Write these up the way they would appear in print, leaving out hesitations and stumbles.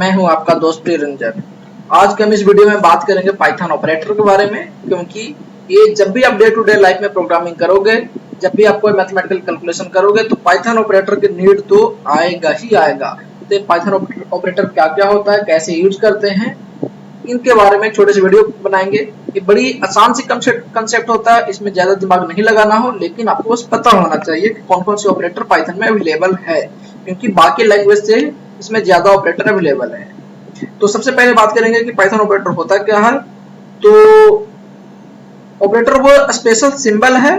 मैं हूं आपका दोस्त रंजन। आज के हम इस वीडियो में बात करेंगे पाइथन ऑपरेटर के बारे में, क्योंकि ये जब भी आप डे टू डे लाइफ में प्रोग्रामिंग करोगे, जब भी आप कोई मैथमेटिकल कैलकुलेशन करोगे तो पाइथन ऑपरेटर की नीड तो आएगा ही आएगा। तो पाइथन ऑपरेटर क्या क्या होता है, कैसे यूज करते हैं, इनके बारे में छोटे से वीडियो बनाएंगे। ये बड़ी आसान सी कंसेप्ट होता है, इसमें ज्यादा दिमाग नहीं लगाना हो, लेकिन आपको बस पता होना चाहिए कि कौन कौन से ऑपरेटर पाइथन में अवेलेबल है, क्योंकि बाकी लैंग्वेज से इसमें ज्यादा ऑपरेटर अवेलेबल है। तो सबसे पहले बात करेंगे कि पाइथन ऑपरेटर होता क्या है। तो ऑपरेटर वो स्पेशल सिंबल है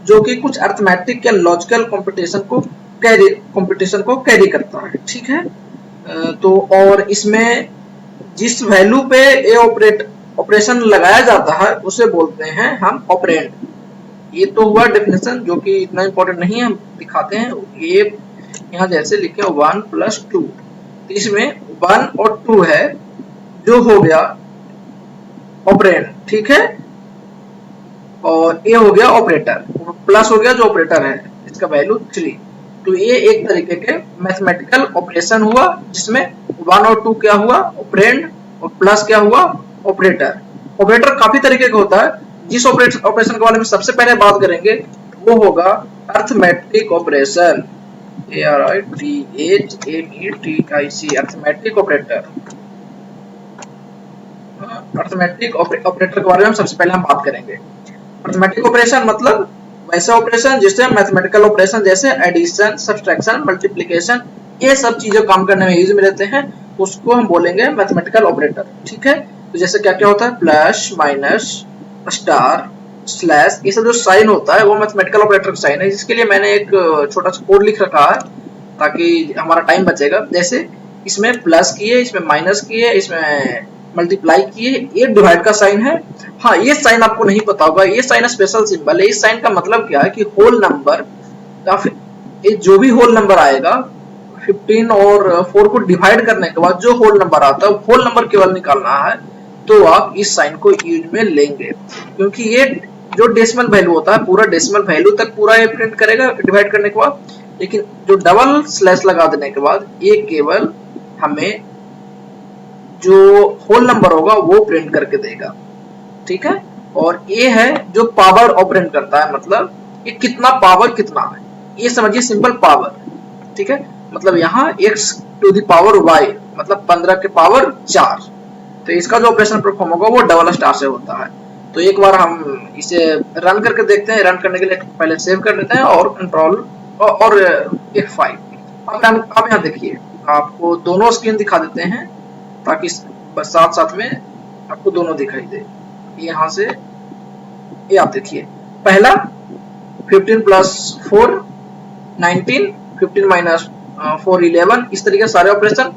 जो कि कुछ अर्थमेटिक या लॉजिकल कंपटीशन को कैरी करता है, ठीक है। तो और इसमें जिस वैल्यू पे ये ऑपरेशन लगाया जाता है उसे बोलते हैं हम ऑपरेंड। ये तो हुआ डेफिनेशन, जो कि इतना इंपॉर्टेंट नहीं है, हम दिखाते हैं। ये यहाँ जैसे लिखे 1 + 2, तो इसमें 1 और 2 है जो हो गया ऑपरेंड, ठीक है। और ये हो गया ऑपरेटर, प्लस हो गया जो ऑपरेटर है, इसका वैल्यू 3। तो ये एक तरीके के मैथमेटिकल ऑपरेशन हुआ जिसमें 1 और 2 क्या हुआ ऑपरेंड, और प्लस क्या हुआ ऑपरेटर। ऑपरेटर काफी तरीके का होता है। जिस ऑपरेशन के बारे में सबसे पहले बात करेंगे वो होगा arithmetic operation, ARITHMETIC, arithmetic operator. Arithmetic operator के बारे में सबसे पहले हम बात करेंगे। अर्थमेटिक ऑपरेशन मतलब वैसे ऑपरेशन जिससे मैथमेटिकल ऑपरेशन जैसे एडिशन, सब्सट्रैक्शन, मल्टीप्लिकेशन, ये सब चीजें काम करने में यूज में रहते हैं, उसको हम बोलेंगे मैथमेटिकल ऑपरेटर, ठीक है। तो जैसे क्या क्या होता है, प्लस, माइनस, स्टार, स्लैश, ये सब जो साइन होता है वो मैथमेटिकल ऑपरेटर का साइन है। इसके लिए मैंने एक छोटा सा कोड लिख रखा है ताकि हमारा टाइम बचेगा। जैसे इसमें प्लस किए, इसमें माइनस किए, इसमें मल्टीप्लाई किए, ये डिवाइड का साइन है। हाँ, ये साइन आपको नहीं पता होगा, ये साइन स्पेशल सिंबल है। इस साइन का मतलब क्या है कि होल नंबर या फिर जो भी होल नंबर आएगा 15 और 4 को डिवाइड करने के बाद जो होल नंबर आता है वो होल नंबर केवल निकालना है, तो आप इस साइन को यूज में लेंगे, क्योंकि ये जो डेसिमल वैल्यू होता है पूरा डेसिमल वैल्यू तक पूरा ये प्रिंट करेगा डिवाइड करने के बाद, लेकिन जो डबल स्लैश लगा देने के बाद ये केवल हमें जो होल नंबर होगा वो प्रिंट करके देगा, ठीक है। और ये है जो पावर ऑपरेंड करता है, मतलब ये कितना पावर कितना है, ये समझिए सिंपल पावर, ठीक है। मतलब यहाँ x to the power y मतलब 15 के पावर 4, तो इसका जो ऑपरेशन परफॉर्म होगा वो डबल स्टार से होता है। तो एक बार हम इसे रन करके देखते हैं। रन करने के लिए पहले सेव कर लेते हैं और कंट्रोल और F5। अब यहाँ देखिए, आपको दोनों स्क्रीन दिखा देते हैं ताकि साथ साथ में आपको दोनों दिखाई दे। यहाँ से ये आप देखिए, पहला 15 + 4 19, 15 - 4 11, इस तरीके सारे ऑपरेशन।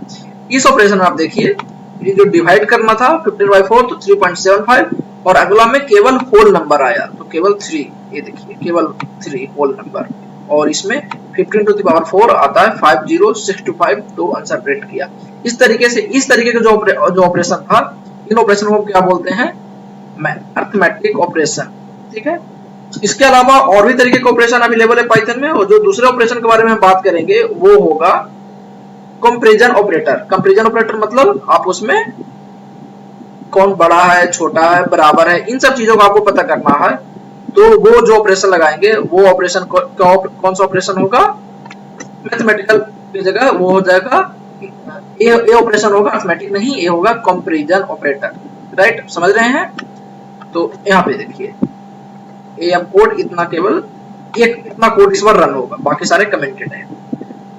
इस ऑपरेशन में आप देखिए, ये जो डिवाइड करना था 15/4 तो 3.75, और अगला में केवल होल नंबर आया तो केवल 3, ये देखिए केवल 3 होल नंबर, और इसमें 15 टू द पावर 4 आता है 50625, तो आंसर प्रिंट किया। इस तरीके का जो ऑपरेशन था, इन ऑपरेशन को क्या बोलते हैं, अर्थमेटिक ऑपरेशन, ठीक है। इसके अलावा और भी तरीके के ऑपरेशन अवेलेबल है पाइथन में, और जो दूसरे ऑपरेशन के बारे में बात करेंगे वो होगा कंपैरिजन ऑपरेटर। कंपैरिजन ऑपरेटर मतलब आप उसमें कौन बड़ा है, छोटा है, बराबर है, इन सब चीजों को आपको पता करना है। तो वो जो ऑपरेशन लगाएंगे वो ऑपरेशन कौन सा ऑपरेशन होगा, मैथमेटिकल की जगह वो हो जाएगा, ये ऑपरेशन होगा अर्थमेटिक नहीं, ये होगा कंपैरिजन ऑपरेटर, राइट, समझ रहे हैं। तो यहाँ पे देखिए, ये अब कोड इतना केवल इतना कोड इस बार रन होगा, बाकी सारे कमेंटेड है।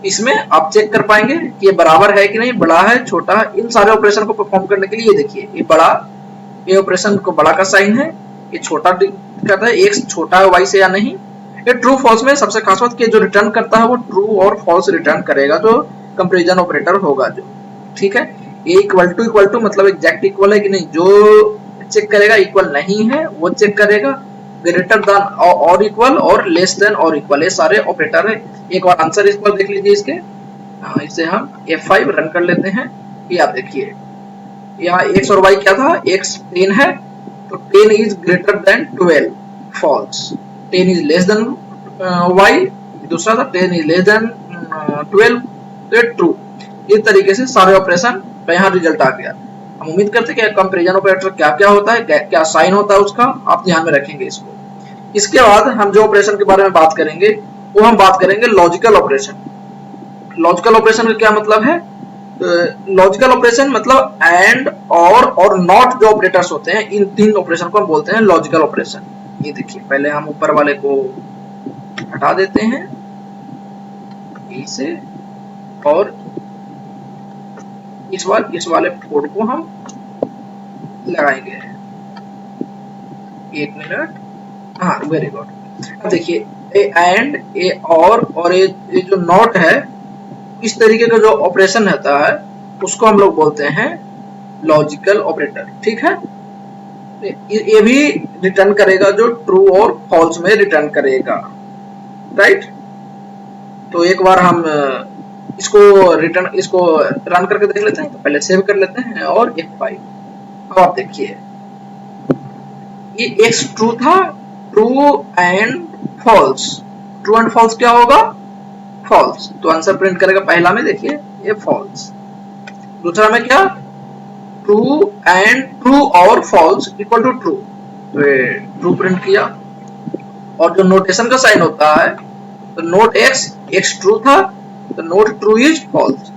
इसमें आप चेक कर पाएंगे कि ये बराबर है कि नहीं, बड़ा है, छोटा है। इन सारे ऑपरेशन को परफॉर्म करने के लिए देखिए, ये बड़ा, ये ऑपरेशन को बड़ा का साइन है, ये छोटा कहता है x छोटा है y से या नहीं। ये ट्रू फॉल्स में सबसे खास बात कि जो रिटर्न करता है वो ट्रू और फॉल्स रिटर्न करेगा, जो कंपैरिजन ऑपरेटर होगा जो, ठीक है। ये इक्वल टू मतलब एग्जैक्ट इक्वल है कि नहीं, जो चेक करेगा, इक्वल नहीं है वो चेक करेगा, ग्रेटर देन और इक्वल और लेस देन और इक्वल, ये सारे ऑपरेटर है। एक बार आंसर इस पर देख लीजिए इसके। इसे हम F5 रन कर लेते हैं। ये आप देखिए, यहाँ x और y क्या था, x 10 है तो 10 is greater than 12, false. 10 is less than y, दूसरा था 10 इज लेस देन 12, तो ये ट्रू। इस तरीके से सारे ऑपरेशन आपका यहाँ रिजल्ट आ गया। हम उम्मीद करते हैं कि कंपैरिजन ऑपरेटर क्या क्या होता है, क्या साइन होता है उसका, आप ध्यान में रखेंगे इसको। इसके बाद हम जो ऑपरेशन के बारे में बात करेंगे वो हम बात करेंगे लॉजिकल ऑपरेशन। लॉजिकल ऑपरेशन का क्या मतलब है? लॉजिकल ऑपरेशन मतलब एंड और नॉट जो ऑपरेटर्स होते हैं, इन तीन ऑपरेशन को हम बोलते हैं लॉजिकल ऑपरेशन। ये देखिए, पहले हम ऊपर वाले को हटा देते हैं इसे, और इस वाले कोड को हम लगाएंगे। एक मिनट, हाँ वेरी गुड। अब देखिए, ए एंड, ए और ये जो नॉट है, इस तरीके का जो ऑपरेशन रहता है उसको हम लोग बोलते हैं लॉजिकल ऑपरेटर। ठीक है, ये भी रिटर्न करेगा जो ट्रू और फॉल्स में रिटर्न करेगा, राइट। तो एक बार हम इसको रन करके देख लेते हैं। तो पहले सेव कर लेते हैं और F5। अब आप देखिए, ये X ट्रू था, true and false. True and false क्या होगा? फॉल्स। तो आंसर प्रिंट करेगा पहला में, देखिए ये फॉल्स। दूसरा में क्या? ट्रू और फॉल्स इक्वल टू ट्रू, तो ये ट्रू प्रिंट किया। और जो नोटेशन का साइन होता है, तो नोट एक्स ट्रू था, तो not true is false,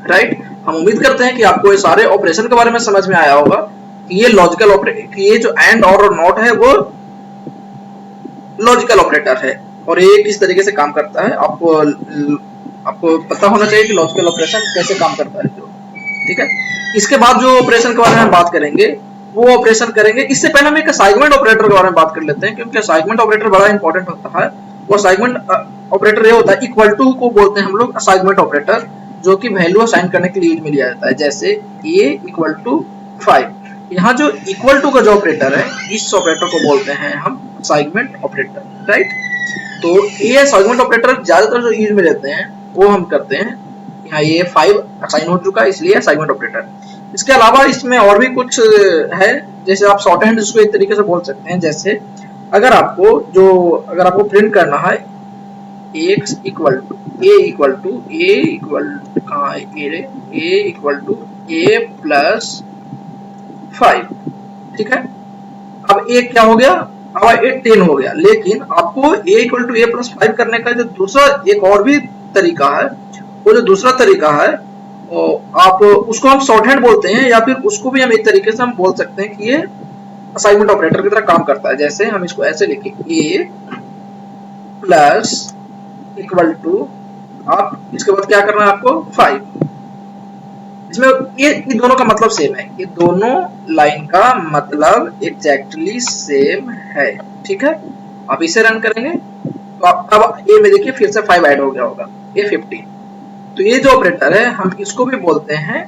right. हम उम्मीद करते हैं कि आपको ये सारे ऑपरेशन के बारे में समझ में आया होगा कि ये लॉजिकल ऑपरेटर, कि ये जो एंड और नॉट है वो लॉजिकल ऑपरेटर है और ये किस तरीके से काम करता है। आपको पता होना चाहिए कि लॉजिकल ऑपरेशन कैसे काम करता है जो, ठीक है। इसके बाद जो ऑपरेशन के बारे में हम बात करेंगे वो ऑपरेशन करेंगे। इससे पहले हम एक असाइनमेंट ऑपरेटर के बारे में बात कर लेते हैं, क्योंकि असाइनमेंट ऑपरेटर बड़ा इंपॉर्टेंट होता है। वो असाइनमेंट ऑपरेटर ये होता है, इक्वल टू को बोलते हैं हम लोग असाइनमेंट ऑपरेटर, जो कि वैल्यू असाइन करने के लिए यूज में लिया जाता है। जैसे a इक्वल टू 5, यहाँ जो इक्वल टू का जो ऑपरेटर है, इस ऑपरेटर को बोलते हैं हम असाइनमेंट ऑपरेटर, राइट। तो ये असाइनमेंट ऑपरेटर ज्यादातर जो यूज में रहते हैं वो हम करते हैं। यहाँ ये 5 असाइन हो चुका है, इसलिए असाइनमेंट ऑपरेटर। इसके अलावा इसमें और भी कुछ है, जैसे आप शॉर्ट हैंड इसको एक तरीके से बोल सकते हैं। जैसे अगर आपको प्रिंट करना है x equal to a plus 5, ठीक है। अब a क्या हो गया? अब a 10 हो गया, लेकिन आपको a equal to a plus 5 करने का जो दूसरा एक और भी तरीका है, वो जो दूसरा तरीका है आप उसको हम शॉर्ट हैंड बोलते हैं, या फिर उसको भी हम एक तरीके से हम बोल सकते हैं कि ये असाइनमेंट ऑपरेटर की तरह काम करता है। जैसे हम इसको ऐसे लिखें, a प्लस इक्वल टू, आप इसके बाद क्या करना है आपको 5। इसमें ये दोनों का मतलब सेम है, ये दोनों लाइन का मतलब एग्जैक्टली सेम है, ठीक है। आप इसे रन करेंगे तो अब ए में देखिए फिर से 5 ऐड हो गया होगा, ये 15। तो ये जो ऑपरेटर है हम इसको भी बोलते हैं,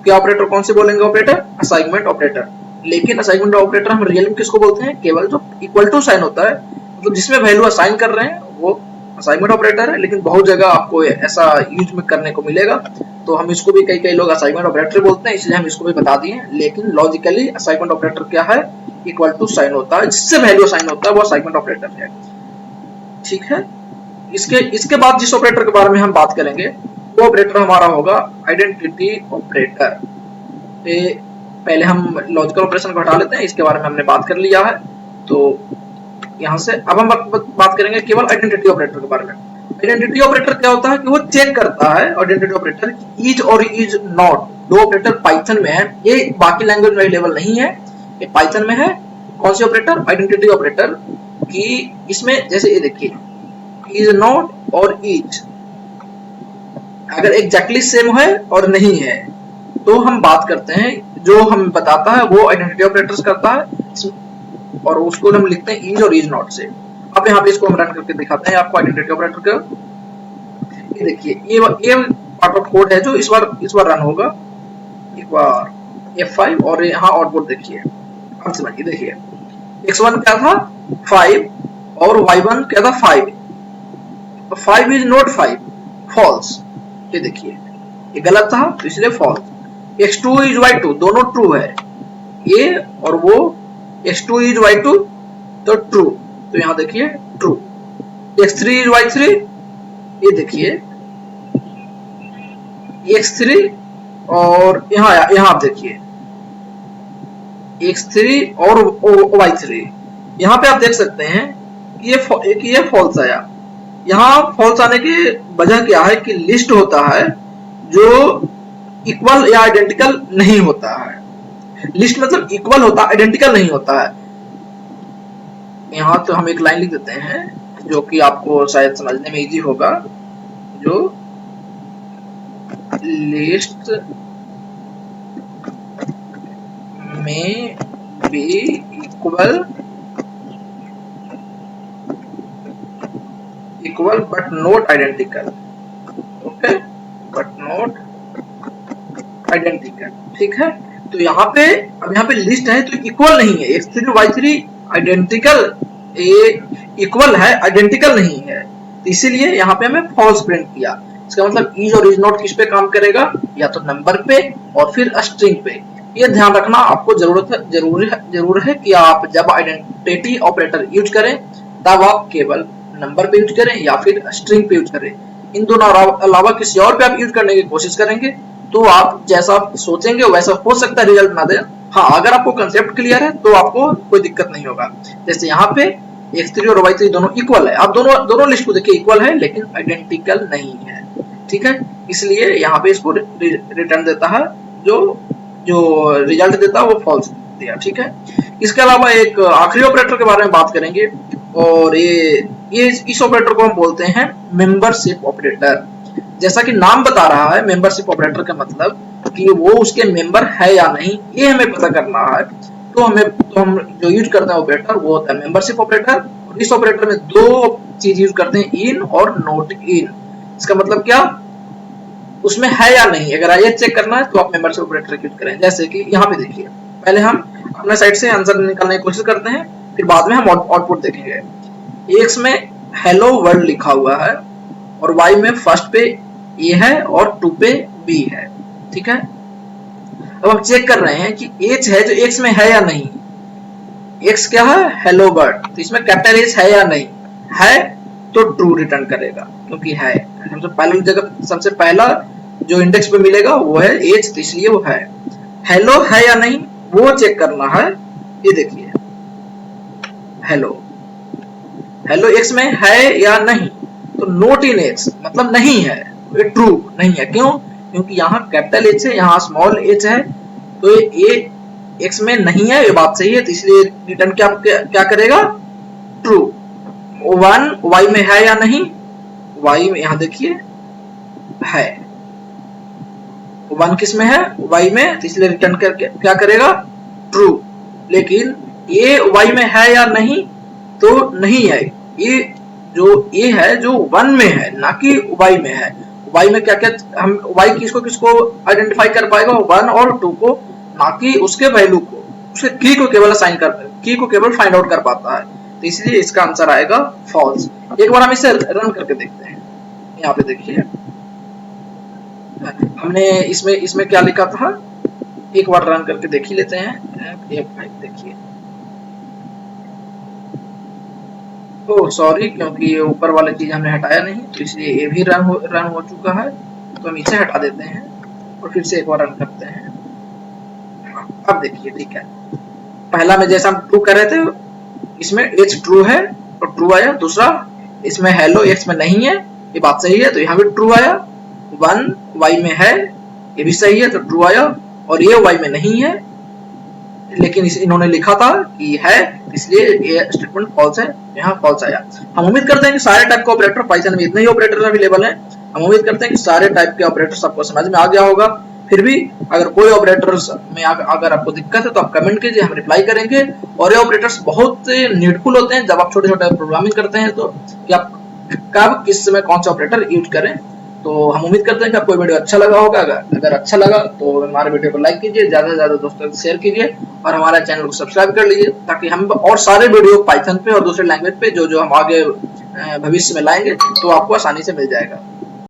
क्या ऑपरेटर कौन से बोलेंगे? Operator assignment operator. लेकिन असाइनमेंट ऑपरेटर हम रियल में किसको बोलते हैं? केवल जो इक्वल टू साइन होता है, मतलब जिसमें वैल्यू असाइन कर रहे हैं, वो असाइनमेंट ऑपरेटर है। लेकिन बहुत जगह आपको ऐसा यूज में करने को मिलेगा, तो हम इसको भी कई लोग असाइनमेंट ऑपरेटर बोलते हैं, इसलिए हम इसको भी बता दिए। लेकिन लॉजिकली असाइनमेंट ऑपरेटर क्या है? इक्वल टू साइन होता है, जिससे वैल्यू असाइन होता है वो असाइनमेंट ऑपरेटर है, ठीक है। इसके बाद जिस ऑपरेटर के बारे में हम बात करेंगे वो ऑपरेटर हमारा होगा आइडेंटिटी ऑपरेटर। पहले हम लॉजिकल ऑपरेशन को हटा लेते हैं, इसके बारे में हमने बात कर लिया है। तो यहाँ से अब हम बात करेंगे केवल आइडेंटिटी ऑपरेटर के बारे में। आइडेंटिटी ऑपरेटर क्या होता है कि वो चेक करता है, आइडेंटिटी ऑपरेटर इज और इज नॉट, दो ऑपरेटर पाइथन में है, ये बाकी लैंग्वेज में अवेलेबल नहीं है, ये पाइथन में है। कौन सी ऑपरेटर? Identity operator. कि इसमें जैसे ये देखिए, इज नॉट और इज अगर एग्जैक्टली सेम है और नहीं है, तो हम बात करते हैं, जो हम बताता है वो आइडेंटिटी ऑपरेटर्स करता है, और उसको हम लिखते हैं इज और इज नॉट से। अब यहाँ पे इसको हम रन करके दिखाते हैं आपको आइडेंटिटी ऑपरेटर का। ये देखिए, ये पार्ट ऑफ कोड है जो इस बार रन होगा। एक बार F5 और यहाँ आउटपुट देखिए, अब समझिए। देखिए x1 क्या था? 5 और y1 क्या था? 5। तो 5 इज नॉट 5, फॉल्स। ये देखिए, ये गलत था तो इसलिए फॉल्स। x2 इज y2, दोनों ट्रू है, ये और वो। x2 इज y2 तो ट्रू, तो यहाँ देखिए ट्रू। x3 इज y3, ये देखिए x3 और यहाँ आप देखिए x3 और y3, यहाँ पे आप देख सकते हैं कि ये फॉल्स आया। यहाँ फॉल्स आने की वजह क्या है कि लिस्ट होता है जो इक्वल या आइडेंटिकल नहीं होता है। लिस्ट मतलब इक्वल होता, आइडेंटिकल नहीं होता है। यहाँ तो हम एक लाइन लिख देते हैं जो कि आपको शायद समझने में इजी होगा, जो लिस्ट में B equal but not identical. Okay, but not identical, ठीक है। तो यहाँ पे अब यहाँ पे लिस्ट है तो इक्वल नहीं है, x3 y3 आइडेंटिकल, इक्वल है, आइडेंटिकल नहीं है, तो इसीलिए यहाँ पे हमें फॉल्स प्रिंट किया। इसका मतलब इज और इज नॉट किस पे काम करेगा, या तो नंबर पे और फिर स्ट्रिंग पे। ये ध्यान रखना आपको जरूर है कि आप जब आइडेंटिटी ऑपरेटर यूज करें तब आप केवल नंबर पे यूज करें या फिर स्ट्रिंग पे यूज करें। इन दोनों अलावा किसी और पे आप यूज करने की कोशिश करेंगे तो आप जैसा सोचेंगे वैसा हो सकता है रिजल्ट ना दे। हाँ, अगर आपको कंसेप्ट क्लियर है तो आपको कोई दिक्कत नहीं होगा। जैसे यहाँ पे x3 और y3 दोनों इक्वल है, आप दोनों लिस्ट को देखिए इक्वल है लेकिन आइडेंटिकल नहीं है, ठीक है। इसलिए यहाँ पे इसको रिटर्न देता है, जो रिजल्ट देता है वो फॉल्स दिया, ठीक है। इसके अलावा एक आखिरी ऑपरेटर के बारे में बात करेंगे, और ये इस ऑपरेटर को हम बोलते हैं मेंबरशिप ऑपरेटर। जैसा कि नाम बता रहा है, मेंबरशिप ऑपरेटर का मतलब कि वो उसके मेंबर है या नहीं, ये हमें पता करना है। तो हम जो यूज करते हैं ऑपरेटर वो होता है मेंबरशिप ऑपरेटर। और इस ऑपरेटर में दो चीज यूज करते हैं, इन और नॉट इन। इसका मतलब क्या, उसमें है या नहीं, अगर ये चेक करना है तो आप मेंबरशिप ऑपरेटर यूज करें। जैसे कि यहाँ पे देखिए, पहले हम अपने साइड से आंसर निकालने की कोशिश करते हैं, फिर बाद में हम आउटपुट देखेंगे। एक्स में हेलो वर्ल्ड लिखा हुआ है और वाई में फर्स्ट पे ए है और 2 पे बी है, ठीक है। अब हम चेक कर रहे हैं कि एच है जो एक्स में है या नहीं। एक्स क्या है, हेलो वर्ल्ड, तो इसमें कैपिटल एच है या नहीं, है तो ट्रू रिटर्न करेगा क्योंकि है। सबसे पहला जो इंडेक्स पे मिलेगा वो है एच, तो इसलिए वो है। हेलो है या नहीं वो चेक करना है। ये देखिए हेलो एक्स में है या नहीं, तो नोट इन एक्स मतलब नहीं है, ये ट्रू नहीं है। क्यों, क्योंकि यहाँ कैपिटल एच है, यहाँ स्मॉल एच है, तो ये एक्स में नहीं है, ये बात सही है, तो इसलिए रिटर्न क्या करेगा, ट्रू। 1 वाई में है या नहीं, वाई में यहाँ देखिए है, 1 किस में है, वाई में, तो इसलिए रिटर्न क्या करेगा, ट्रू। लेकिन ये वाई में है या नहीं, तो नहीं है, ये जो ए है जो 1 में है ना कि वाई में है। वाई में क्या हम वाई किसको आइडेंटिफाई कर पाएगा, 1 और 2 को, ना कि उसके वैल्यू को, उसके की को केवल फाइंड आउट कर पाता है, तो इसलिए इसका आंसर आएगा फॉल्स। एक बार हम इसे रन करके देखते हैं। यहाँ पे देखिए हमने इसमें क्या लिखा था, एक बार रन करके देख ही लेते हैं। देखिए, ओह सॉरी, क्योंकि ये ऊपर वाली चीज हमने हटाया नहीं, तो इसलिए ये भी रन हो चुका है, तो हम इसे हटा देते हैं और फिर से एक बार रन करते हैं। अब देखिए ठीक है, पहला में जैसा हम ट्रू कर रहे थे, इसमें एच ट्रू है और ट्रू आया। दूसरा इसमें हेलो एक्स में नहीं है, ये बात सही है, तो यहाँ भी ट्रू आया। 1 वाई में है, ये भी सही है, तो ट्रू आया। और ये वाई में नहीं है, लेकिन इन्होंने लिखा था कि है, इसलिए ये स्टेटमेंट फॉल्स है, यहाँ फॉल्स आया। हम उम्मीद करते हैं कि सारे टाइप के ऑपरेटर, पाइथन में इतने ही ऑपरेटर अवेलेबल हैं, हम उम्मीद करते हैं कि सारे टाइप के ऑपरेटर सबको समझ में आ गया होगा। फिर भी अगर कोई ऑपरेटर्स में अगर आपको दिक्कत है तो आप कमेंट कीजिए, हम रिप्लाई करेंगे। और ये ऑपरेटर्स बहुत नीडफुल होते हैं जब आप छोटे छोटे प्रोग्रामिंग करते हैं, तो कि आप कब किस समय कौन सा ऑपरेटर यूज करें। तो हम उम्मीद करते हैं कि आपको वीडियो अच्छा लगा होगा। अगर अच्छा लगा तो हमारे वीडियो को लाइक कीजिए, ज्यादा से ज्यादा दोस्तों को शेयर कीजिए और हमारा चैनल को सब्सक्राइब कर लीजिए, ताकि हम और सारे वीडियो पाइथन पे और दूसरे लैंग्वेज पे जो हम आगे भविष्य में लाएंगे तो आपको आसानी से मिल जाएगा।